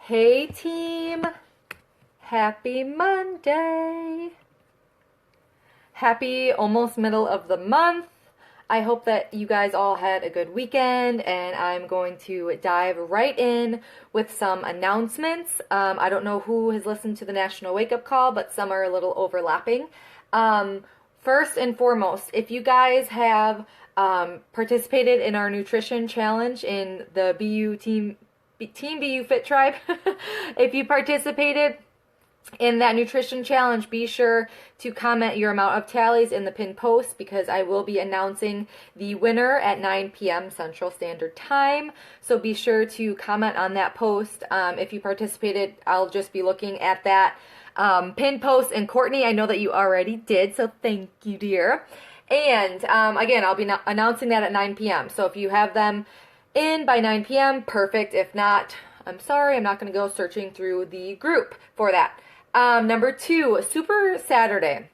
Hey team, happy Monday. Happy almost middle of the month. I hope that you guys all had a good weekend, and I'm going to dive right in with some announcements. I don't know who has listened to the National Wake Up Call, but some are a little overlapping. First and foremost, if you guys have participated in our nutrition challenge in the BU Team BU Fit Tribe, if you participated in that nutrition challenge, be sure to comment your amount of tallies in the pinned post, because I will be announcing the winner at 9 p.m. Central Standard Time. So be sure to comment on that post. If you participated, I'll just be looking at that pinned post. And Courtney, I know that you already did, so thank you, dear. And again, I'll be announcing that at 9 p.m. So if you have them in by 9 p.m., perfect. If not, I'm sorry, I'm not going to go searching through the group for that. Number 2, Super Saturday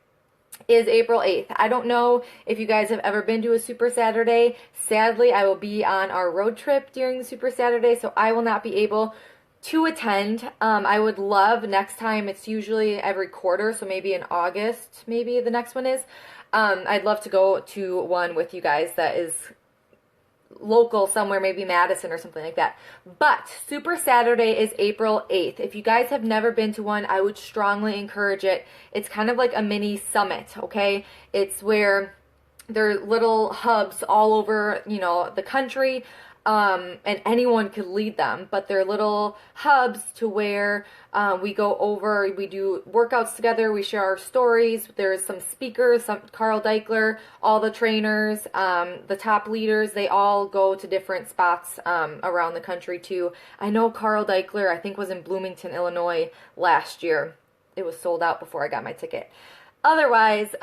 is April 8th. I don't know if you guys have ever been to a Super Saturday. Sadly, I will be on our road trip during the Super Saturday, so I will not be able to attend. I would love next time. It's usually every quarter, so maybe in August, maybe the next one is. I'd love to go to one with you guys that is local somewhere, maybe Madison or something like that. But Super Saturday is April 8th. If you guys have never been to one, I would strongly encourage it. It's kind of like a mini summit, okay? It's where there are little hubs all over, the country. And anyone could lead them, but they're little hubs to where we go over, we do workouts together, we share our stories. There's some speakers, Carl Deichler, all the trainers, the top leaders, they all go to different spots around the country too. I know Carl Deichler, I think, was in Bloomington, Illinois last year. It was sold out before I got my ticket. Otherwise,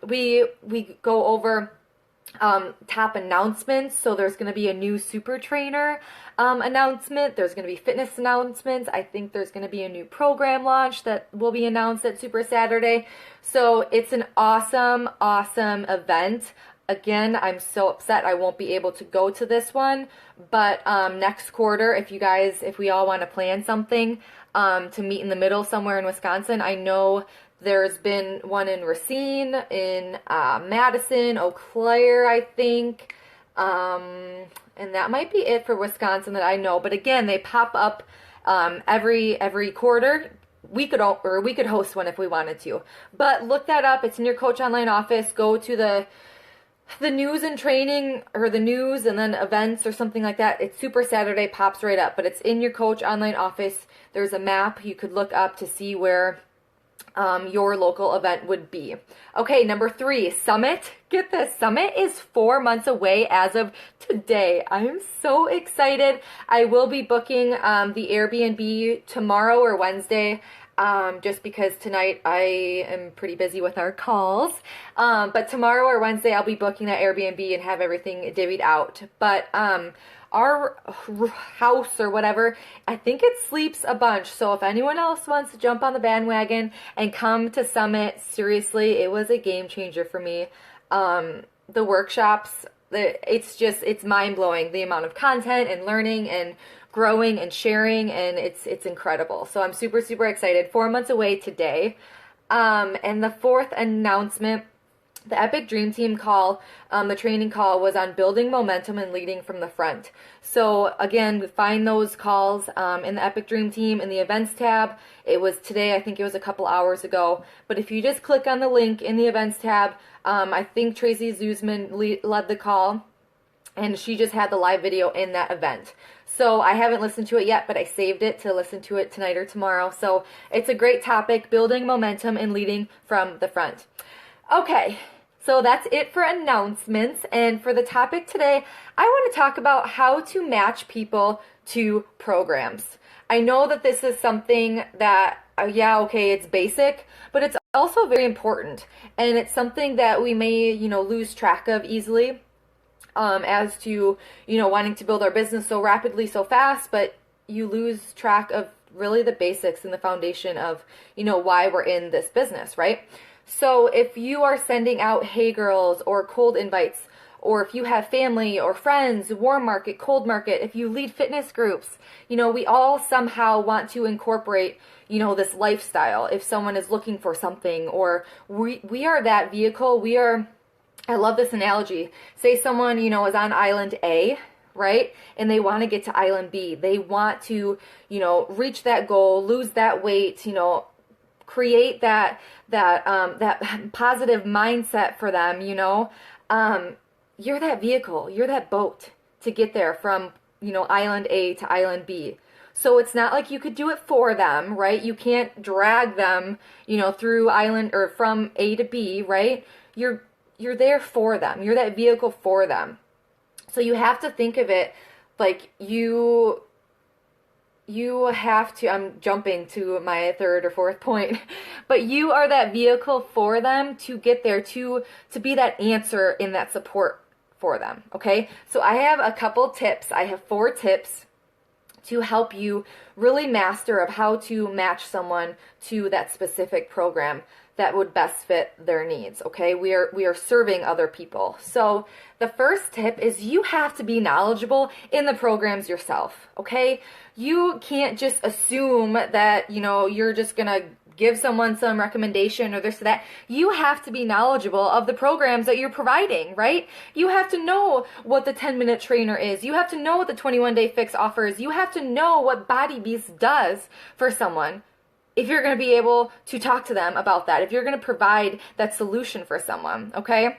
we go over top announcements. So there's going to be a new super trainer announcement. There's going to be fitness announcements. I think there's going to be a new program launch that will be announced at Super Saturday. So it's an awesome event. Again, I'm so upset I won't be able to go to this one, but next quarter, if we all want to plan something to meet in the middle somewhere in Wisconsin, I know there's been one in Racine, in Madison, Eau Claire, I think, and that might be it for Wisconsin that I know. But again, they pop up every quarter. We could host one if we wanted to. But look that up. It's in your Coach Online office. Go to the news and training, or the news and then events or something like that. It's Super Saturday, pops right up. But it's in your Coach Online office. There's a map you could look up to see where your local event would be. Okay, number 3, Summit. Get this, Summit is 4 months away as of today. I am so excited. I will be booking the Airbnb tomorrow or Wednesday, just because tonight I am pretty busy with our calls. But tomorrow or Wednesday I'll be booking that Airbnb and have everything divvied out. But our house or whatever, I think it sleeps a bunch. So if anyone else wants to jump on the bandwagon and come to Summit, seriously, it was a game changer for me. The workshops, it's mind-blowing, the amount of content and learning and growing and sharing, and it's incredible. So I'm super excited. 4 months away today. And the 4th announcement, the Epic Dream Team call, the training call, was on building momentum and leading from the front. So again, find those calls in the Epic Dream Team in the events tab. It was today, I think it was a couple hours ago. But if you just click on the link in the events tab, I think Tracy Zuzman led the call, and she just had the live video in that event. So I haven't listened to it yet, but I saved it to listen to it tonight or tomorrow. So it's a great topic, building momentum and leading from the front. Okay, so that's it for announcements. And for the topic today, I want to talk about how to match people to programs. I know that this is something that, it's basic, but it's also very important. And it's something that we may, lose track of easily as to, wanting to build our business so rapidly, so fast, but you lose track of really the basics and the foundation of, why we're in this business, right? So if you are sending out Hey Girls or cold invites, or if you have family or friends, warm market, cold market, if you lead fitness groups, we all somehow want to incorporate, this lifestyle if someone is looking for something, or we are that vehicle. I love this analogy. Say someone, is on island A, right? And they want to get to island B. They want to, reach that goal, lose that weight, create that positive mindset for them, you're that vehicle, you're that boat to get there from, island A to island B. So it's not like you could do it for them, right? You can't drag them, through island or from A to B, right? You're there for them. You're that vehicle for them. So you have to think of it like you have to, I'm jumping to my third or fourth point, but you are that vehicle for them to get there, to be that answer in that support for them, okay? So I have a couple tips. I have 4 tips to help you really master of how to match someone to that specific program that would best fit their needs, okay? We are serving other people. So the first tip is you have to be knowledgeable in the programs yourself, okay? You can't just assume that, you're just gonna give someone some recommendation or this or that. You have to be knowledgeable of the programs that you're providing, right? You have to know what the 10-minute trainer is. You have to know what the 21-day fix offers. You have to know what Body Beast does for someone if you're going to be able to talk to them about that, if you're going to provide that solution for someone, okay?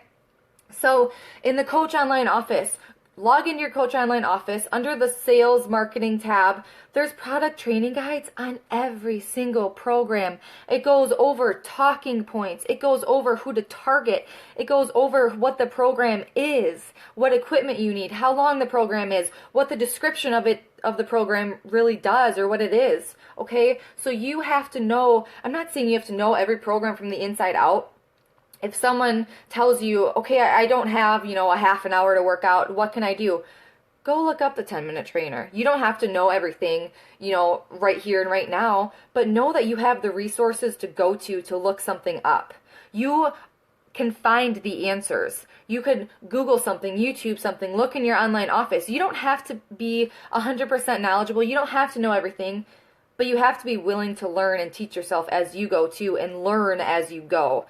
So in the Coach Online office, log into your Coach Online office. Under the sales marketing tab, there's product training guides on every single program. It goes over talking points. It goes over who to target. It goes over what the program is, what equipment you need, how long the program is, what the description of the program really does or what it is, okay? So you have to know, I'm not saying you have to know every program from the inside out. If someone tells you, okay, I don't have, a half an hour to work out, what can I do? Go look up the 10-minute trainer. You don't have to know everything, right here and right now, but know that you have the resources to go to look something up. You can find the answers. You could Google something, YouTube something, look in your online office. You don't have to be 100% knowledgeable. You don't have to know everything, but you have to be willing to learn and teach yourself as you go too, and learn as you go.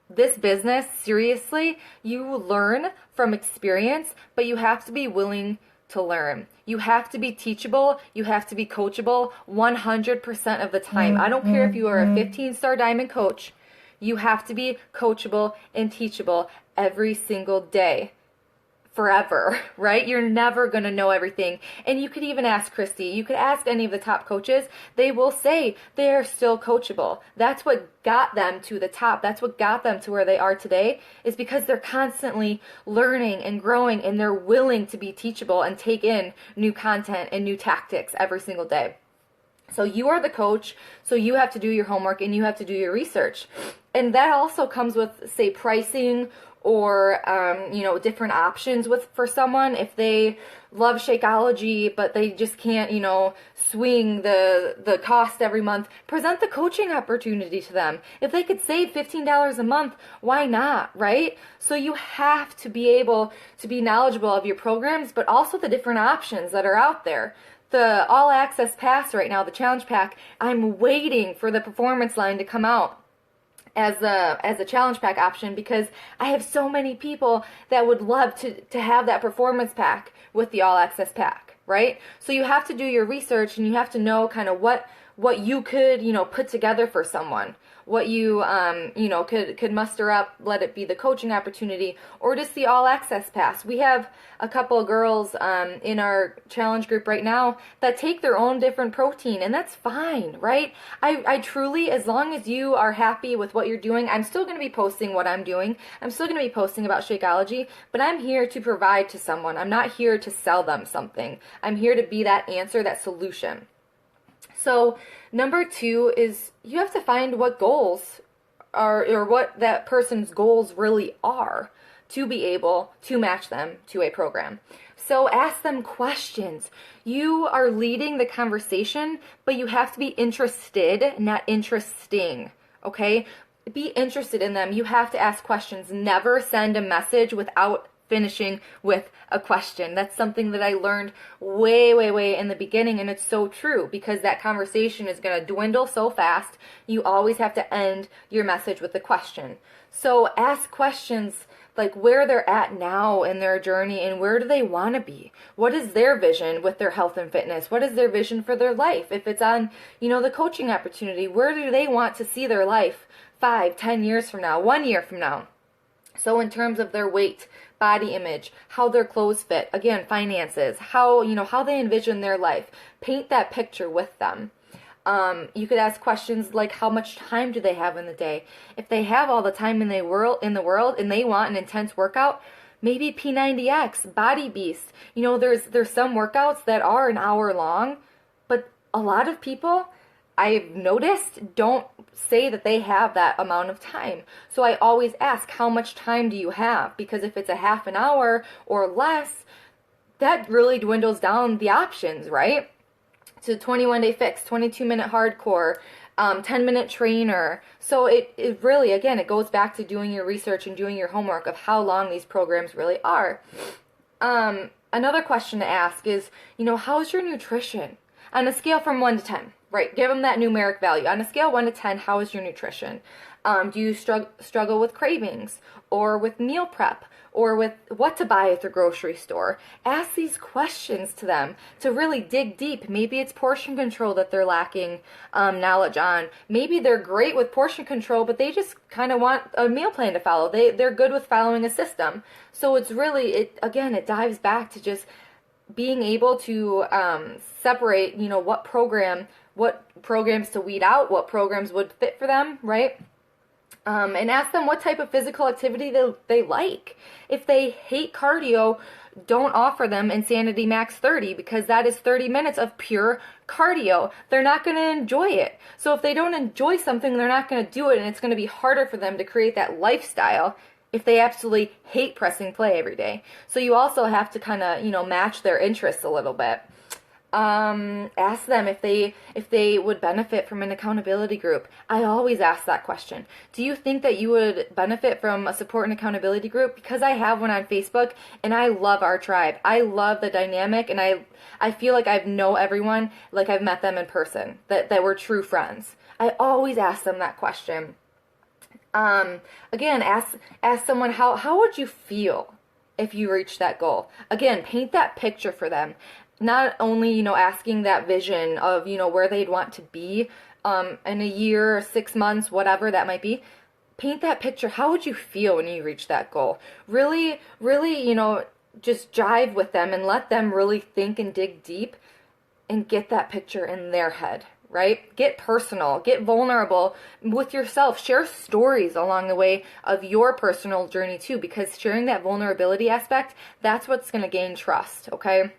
This business, seriously, you learn from experience, but you have to be willing to learn. You have to be teachable. You have to be coachable 100% of the time. I don't care if you are a 15-star diamond coach. You have to be coachable and teachable every single day. Forever, right? You're never going to know everything. And you could even ask Christy. You could ask any of the top coaches. They will say they're still coachable. That's what got them to the top. That's what got them to where they are today, is because they're constantly learning and growing, and they're willing to be teachable and take in new content and new tactics every single day. So you are the coach, so you have to do your homework and you have to do your research. And that also comes with, say, pricing or, different options for someone. If they love Shakeology, but they just can't, swing the cost every month, present the coaching opportunity to them. If they could save $15 a month, why not, right? So you have to be able to be knowledgeable of your programs, but also the different options that are out there. The All Access Pass right now, the Challenge Pack, I'm waiting for the Performance Line to come out as a challenge pack option, because I have so many people that would love to have that performance pack with the All Access Pack, right? So you have to do your research, and you have to know kind of what you could, put together for someone, what you, could muster up, let it be the coaching opportunity or just the All Access Pass. We have a couple of girls in our challenge group right now that take their own different protein, and that's fine, right? I truly, as long as you are happy with what you're doing, I'm still going to be posting what I'm doing. I'm still going to be posting about Shakeology, but I'm here to provide to someone. I'm not here to sell them something. I'm here to be that answer, that solution. So number 2 is you have to find what goals are, or what that person's goals really are, to be able to match them to a program. So ask them questions. You are leading the conversation, but you have to be interested, not interesting, okay? Be interested in them. You have to ask questions. Never send a message without finishing with a question. That's something that I learned way, way, way in the beginning, and it's so true because that conversation is going to dwindle so fast. You always have to end your message with a question. So ask questions like where they're at now in their journey and where do they want to be? What is their vision with their health and fitness? What is their vision for their life? If it's on, the coaching opportunity, where do they want to see their life 5, 10 years from now, 1 year from now? So in terms of their weight, body image, how their clothes fit, again, finances, how they envision their life, paint that picture with them. You could ask questions like how much time do they have in the day? If they have all the time in the world and they want an intense workout, maybe P90X, Body Beast. There's some workouts that are an hour long, but a lot of people I've noticed don't say that they have that amount of time. So I always ask, how much time do you have? Because if it's a half an hour or less, that really dwindles down the options, right? To 21-day fix, 22-minute hardcore, 10-minute trainer. So it really, again, it goes back to doing your research and doing your homework of how long these programs really are. Another question to ask is, how's your nutrition? On a scale from 1 to 10, right? Give them that numeric value. On a scale 1 to 10, how is your nutrition? Do you struggle with cravings or with meal prep or with what to buy at the grocery store? Ask these questions to them to really dig deep. Maybe it's portion control that they're lacking knowledge on. Maybe they're great with portion control, but they just kind of want a meal plan to follow. They're good with following a system. So it's really, it dives back to just being able to separate, what programs to weed out, what programs would fit for them, right? And ask them what type of physical activity they like. If they hate cardio, don't offer them Insanity Max 30 because that is 30 minutes of pure cardio. They're not going to enjoy it. So if they don't enjoy something, they're not going to do it, and it's going to be harder for them to create that lifestyle if they absolutely hate pressing play every day. So you also have to kind of, match their interests a little bit. Ask them if they would benefit from an accountability group. I always ask that question. Do you think that you would benefit from a support and accountability group? Because I have one on Facebook, and I love our tribe. I love the dynamic, and I feel like I know everyone, like I've met them in person, that we're true friends. I always ask them that question. Again, ask someone, how would you feel if you reached that goal? Again, paint that picture for them. Not only, asking that vision of, where they'd want to be in a year, 6 months, whatever that might be. Paint that picture. How would you feel when you reach that goal? Really, really, just jive with them and let them really think and dig deep and get that picture in their head. Right? Get personal, get vulnerable with yourself. Share stories along the way of your personal journey too, because sharing that vulnerability aspect, that's what's going to gain trust, okay?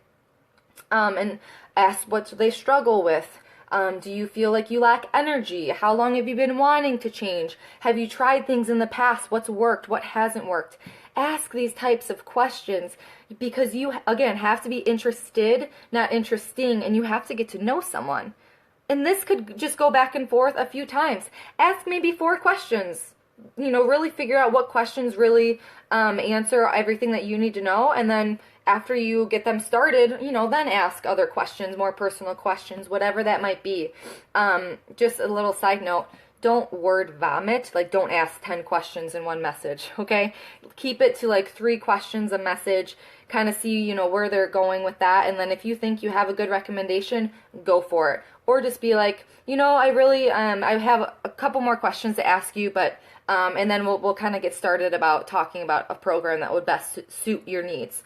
And ask what they struggle with. Do you feel like you lack energy? How long have you been wanting to change? Have you tried things in the past? What's worked? What hasn't worked? Ask these types of questions because you, again, have to be interested, not interesting, and you have to get to know someone. And this could just go back and forth a few times. Ask maybe 4 questions. Really figure out what questions really answer everything that you need to know. And then after you get them started, then ask other questions, more personal questions, whatever that might be. Just a little side note. Don't word vomit. Don't ask 10 questions in one message, okay? Keep it to 3 questions a message. Kind of see, where they're going with that. And then if you think you have a good recommendation, go for it. Or just be like, I really, I have a couple more questions to ask you, but, and then we'll kind of get started about talking about a program that would best suit your needs.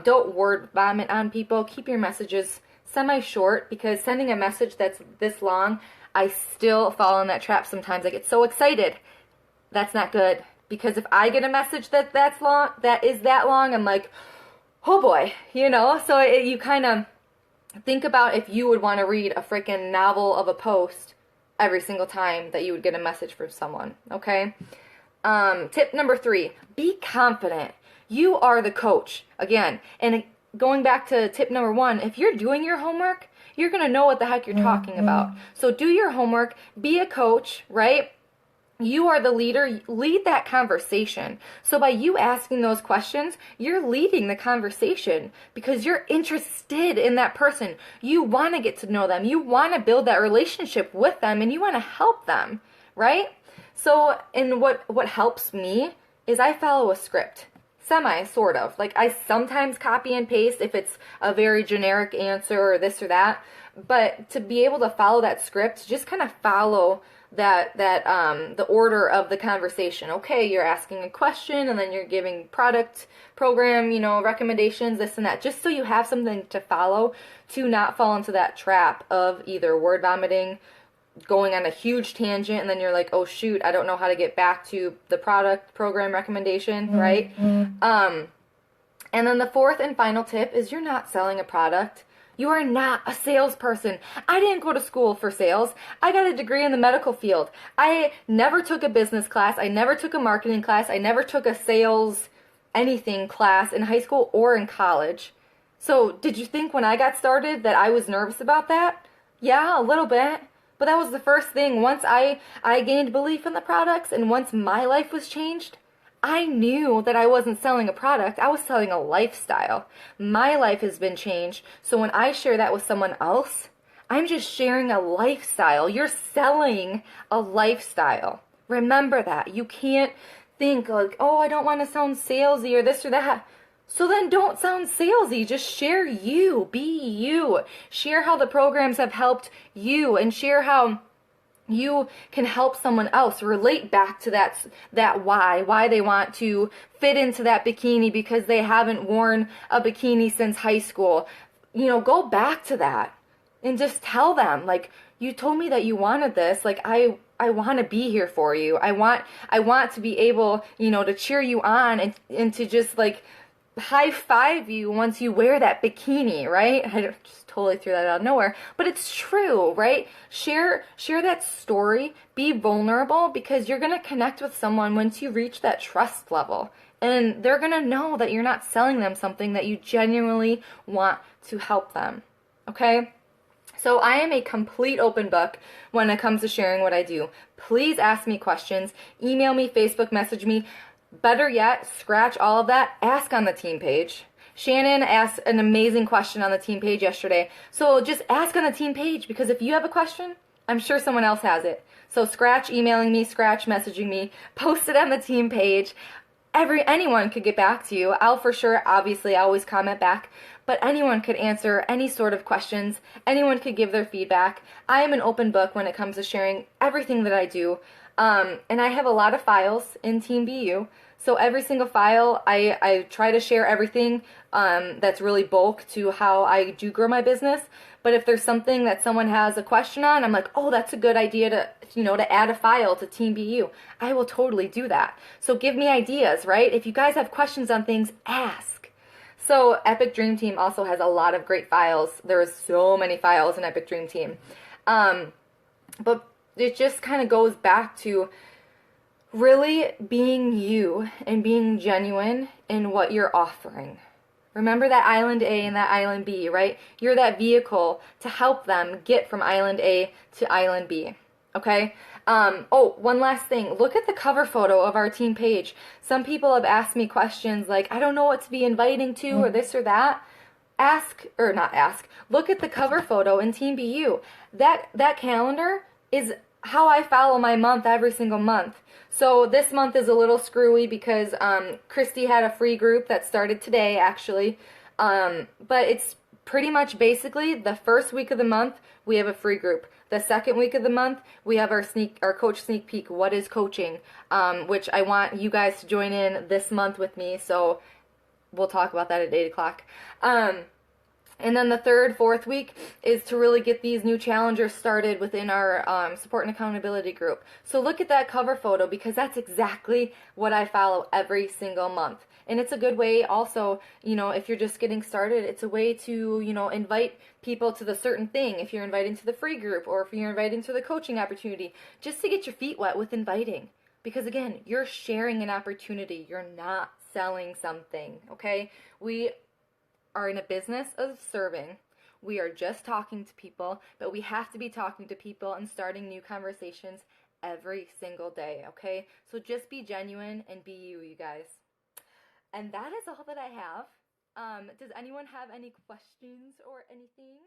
Don't word vomit on people. Keep your messages semi-short, because sending a message that's this long, I still fall in that trap sometimes. I get so excited. That's not good, because if I get a message that is that long, I'm like, oh boy, so you kind of think about if you would want to read a freaking novel of a post every single time that you would get a message from someone, okay? Tip number 3, be confident. You are the coach. Again, and going back to tip number 1, if you're doing your homework, you're going to know what the heck you're talking about. So do your homework, be a coach, right? You are the leader, lead that conversation. So by you asking those questions, you're leading the conversation because you're interested in that person. You want to get to know them. You want to build that relationship with them and you want to help them, right? So, and what helps me is I follow a script. Semi, sort of. Like I sometimes copy and paste if it's a very generic answer or this or that. But to be able to follow that script, just kind of follow the order of the conversation. Okay, you're asking a question and then you're giving product, program, recommendations, this and that, just so you have something to follow to not fall into that trap of either word vomiting, going on a huge tangent, and then you're like, oh shoot, I don't know how to get back to the product, program, recommendation, right? And then the fourth and final tip is you're not selling a product. You are not a salesperson. I didn't go to school for sales. I got a degree in the medical field. I never took a business class. I never took a marketing class. I never took a sales anything class in high school or in college. So did you think when I got started that I was nervous about that? Yeah, a little bit. But that was the first thing. Once I gained belief in the products and once my life was changed, I knew that I wasn't selling a product, I was selling a lifestyle. My life has been changed, so when I share that with someone else, I'm just sharing a lifestyle. You're selling a lifestyle. Remember that. You can't think like, oh, I don't want to sound salesy or this or that. So then don't sound salesy. Just share you. Be you. Share how the programs have helped you and share how you can help someone else relate back to that why they want to fit into that bikini because they haven't worn a bikini since high school. Go back to that and just tell them, like, you told me that you wanted this. Like, I want to be here for you. I want to be able, to cheer you on and to just like high five you once you wear that bikini, right? I just totally threw that out of nowhere, but it's true, right? Share that story, be vulnerable, because you're going to connect with someone once you reach that trust level, and they're going to know that you're not selling them something, that you genuinely want to help them. Okay? So I am a complete open book when it comes to sharing what I do. Please ask me questions, email me, Facebook message me. Better yet, scratch all of that, ask on the team page. Shannon asked an amazing question on the team page yesterday. So just ask on the team page, because if you have a question, I'm sure someone else has it. So scratch emailing me, scratch messaging me, post it on the team page. Anyone could get back to you. I'll for sure, obviously, I always comment back, but anyone could answer any sort of questions. Anyone could give their feedback. I am an open book when it comes to sharing everything that I do. And I have a lot of files in Team BU. So every single file, I try to share everything that's really bulk to how I do grow my business. But if there's something that someone has a question on, I'm like, oh, that's a good idea to add a file to Team BU. I will totally do that. So give me ideas, right? If you guys have questions on things, ask. So Epic Dream Team also has a lot of great files. There is so many files in Epic Dream Team. But it just kind of goes back to really being you and being genuine in what you're offering. Remember that Island A and that Island B, right? You're that vehicle to help them get from Island A to Island B, okay? One last thing. Look at the cover photo of our team page. Some people have asked me questions like, I don't know what to be inviting to or this or that. Look at the cover photo in Team BU. That calendar is how I follow my month every single month. So this month is a little screwy because Christy had a free group that started today, actually. But it's pretty much basically the first week of the month, we have a free group. The second week of the month, we have our coach sneak peek, What is Coaching, which I want you guys to join in this month with me. So we'll talk about that at 8 o'clock. And then the third, fourth week is to really get these new challengers started within our support and accountability group. So look at that cover photo, because that's exactly what I follow every single month. And it's a good way also, if you're just getting started, it's a way to, invite people to the certain thing. If you're inviting to the free group or if you're inviting to the coaching opportunity, just to get your feet wet with inviting. Because again, you're sharing an opportunity. You're not selling something, okay? We are in a business of serving. We are just talking to people, but we have to be talking to people and starting new conversations every single day, okay? So just be genuine and be you, you guys. And that is all that I have. Does anyone have any questions or anything?